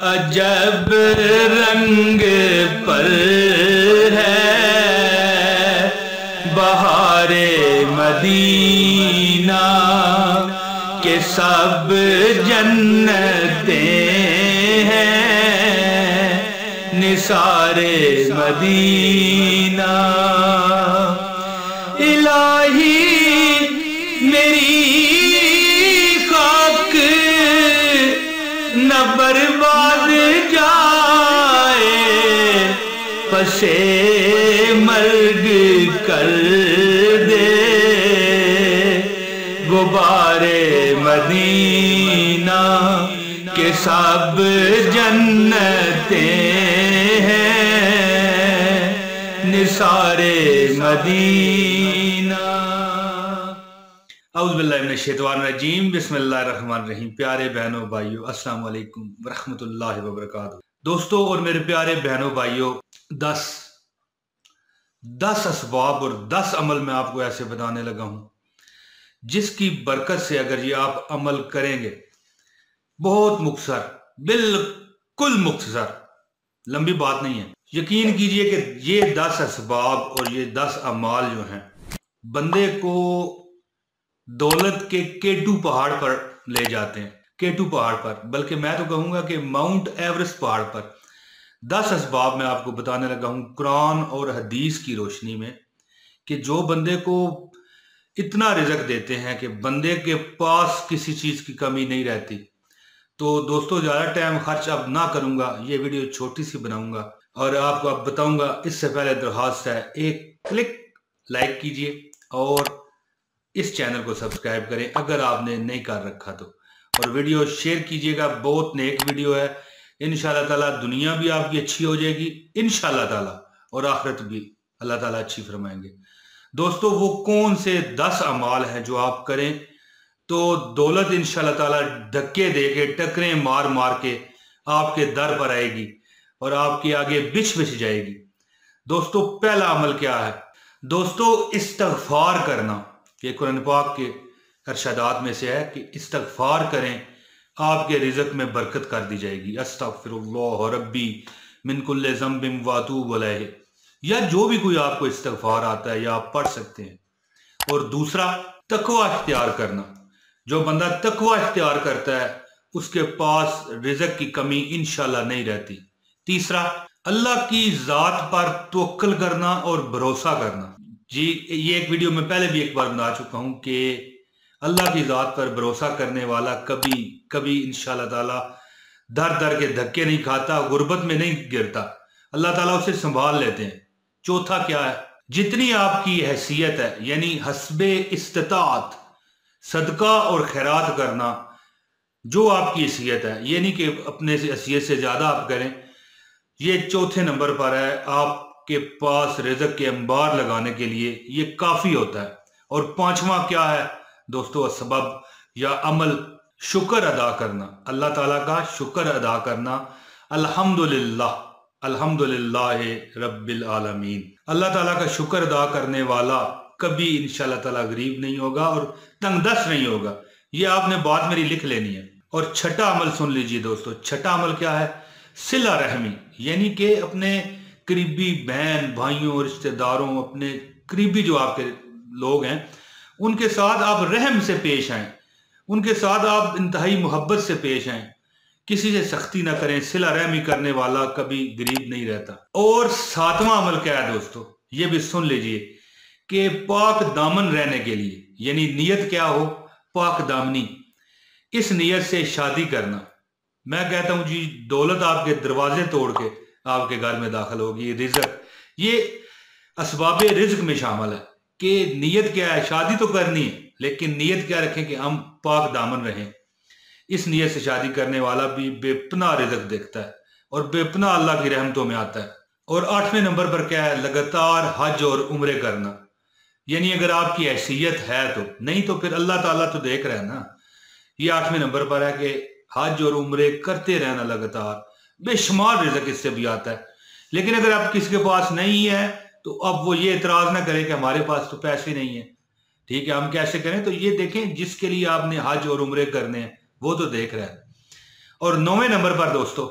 عجب رنگ پر ہے بہار مدینہ کہ سب جنتیں ہیں نثار مدینہ۔ الہی میری خاک نہ برباد جائے، پسے مرگ کر دے غبار مدینہ کہ سب جنتیں ہیں نثار مدینہ۔ اعوذ باللہ من الشیطان الرجیم، بسم اللہ الرحمن الرحیم۔ پیارے بہنوں بھائیوں، السلام علیکم ورحمۃ اللہ وبرکاتہ۔ دوستو اور میرے پیارے بہنوں بھائیوں، 10 اسباب اور 10 عمل میں آپ کو ایسے بتانے لگا ہوں جس کی برکت سے اگر یہ آپ عمل کریں گے، بہت مختصر، بالکل مختصر، لمبی بات نہیں ہے، یقین کیجئے کہ یہ 10 اسباب اور یہ 10 اعمال جو ہیں بندے کو دولت کے K2 پہاڑ پر لے جاتے ہیں، K2 پہاڑ پر، بلکہ میں تو کہوں گا کہ ماؤنٹ ایورسٹ پہاڑ پر۔ 10 اسباب میں آپ کو بتانے لگا ہوں قرآن اور حدیث کی روشنی میں کہ جو بندے کو اتنا رزق دیتے ہیں کہ بندے کے پاس کسی چیز کی کمی نہیں رہتی۔ تو دوستو زیادہ ٹائم خرچ اب نہ کروں گا، یہ ویڈیو چھوٹی سی بناؤں گا اور آپ کو اب بتاؤں گا۔ اس سے پہلے درخواست ہے ایک کلک لائک کیجئے اور اس چینل کو سبسکرائب کریں اگر آپ نے نہیں کر رکھا تو، اور ویڈیو شیئر کیجئے گا، بہت نیک ویڈیو ہے۔ انشاءاللہ تعالیٰ دنیا بھی آپ کی اچھی ہو جائے گی انشاءاللہ تعالیٰ، اور آخرت بھی اللہ تعالیٰ اچھی فرمائیں گے۔ دوستو وہ کون سے 10 اعمال ہیں جو آپ کریں تو دولت انشاءاللہ تعالیٰ دھکے دے کے ٹکریں مار مار کے آپ کے در پر آئے گی اور آپ کے آگے بچھ جائے گی۔ دوستو پہلا عمل کیا ہے؟ دوستو استغفار کرنا۔ یہ قرآن پاک کے ارشادات میں سے ہے کہ استغفار کریں، آپ کے رزق میں برکت کر دی جائے گی۔ استغفر اللہ ربی من کل ذنب واتوب الیہ، یا جو بھی کوئی آپ کو استغفار آتا ہے یا آپ پڑھ سکتے ہیں۔ اور دوسرا تقوی اختیار کرنا۔ جو بندہ تقوی اختیار کرتا ہے اس کے پاس رزق کی کمی انشاءاللہ نہیں رہتی۔ تیسرا اللہ کی ذات پر توکل کرنا اور بھروسہ کرنا۔ جی یہ ایک ویڈیو میں پہلے بھی ایک بار بنا چکا ہوں کہ اللہ کی ذات پر بھروسہ کرنے والا کبھی انشاءاللہ تعالیٰ در کے دھکے نہیں کھاتا، غربت میں نہیں گرتا، اللہ تعالیٰ اسے سنبھال لیتے ہیں۔ چوتھا کیا ہے؟ جتنی آپ کی حیثیت ہے یعنی حسب استطاعت صدقہ اور خیرات کرنا، جو آپ کی حیثیت ہے، یہ نہیں کہ اپنے حیثیت سے زیادہ آپ کریں۔ یہ چوتھے نمبر پر ہے، آپ کے پاس رزق کے انبار لگانے کے لیے یہ کافی ہوتا ہے۔ اور پانچواں کیا ہے دوستو؟ سبب یا عمل شکر ادا کرنا، اللہ تعالیٰ کا شکر ادا کرنا۔ الحمدللہ رب العالمین۔ اللہ تعالیٰ کا شکر ادا کرنے والا کبھی انشاءاللہ تعالیٰ غریب نہیں ہوگا اور تنگ دست نہیں ہوگا۔ یہ آپ نے بات میری لکھ لینی ہے۔ اور چھٹا عمل سن لیجئے دوستو، چھٹا عمل کیا ہے؟ صلہ رحمی، یعنی کہ اپنے قریبی بہن بھائیوں رشتہ داروں، اپنے قریبی جو آپ کے لوگ ہیں ان کے ساتھ آپ رحم سے پیش آئیں، ان کے ساتھ آپ انتہائی محبت سے پیش آئیں، کسی سے سختی نہ کریں۔ صلہ رحمی کرنے والا کبھی غریب نہیں رہتا۔ اور ساتواں عمل کیا ہے دوستو؟ یہ بھی سن لیجئے کہ پاک دامن رہنے کے لیے، یعنی نیت کیا ہو؟ پاک دامنی۔ اس نیت سے شادی کرنا۔ میں کہتا ہوں جی دولت آپ کے دروازے توڑ کے آپ کے گھر میں داخل ہوگی۔ رزق یہ اسباب رزق میں شامل ہے کہ نیت کیا ہے؟ شادی تو کرنی ہے لیکن نیت کیا رکھیں کہ ہم پاک دامن رہیں۔ اس نیت سے شادی کرنے والا بھی بے پناہ رزق دیکھتا ہے اور بے پناہ اللہ کی رحمتوں میں آتا ہے۔ اور 8ویں نمبر پر کیا ہے؟ لگاتار حج اور عمرے کرنا، یعنی اگر آپ کی حیثیت ہے تو، نہیں تو پھر اللہ تعالیٰ تو دیکھ رہا ہے نا۔ یہ 8ویں نمبر پر ہے کہ حج اور عمرے کرتے رہنا لگاتار، بے شمار رزق اس سے بھی آتا ہے۔ لیکن اگر آپ کسی کے پاس نہیں ہے تو اب وہ یہ اعتراض نہ کرے کہ ہمارے پاس تو پیسے نہیں ہیں، ٹھیک ہے ہم کیسے کریں؟ تو یہ دیکھیں جس کے لیے آپ نے حج اور عمرے کرنے ہیں وہ تو دیکھ رہا ہے۔ اور 9ویں نمبر پر دوستو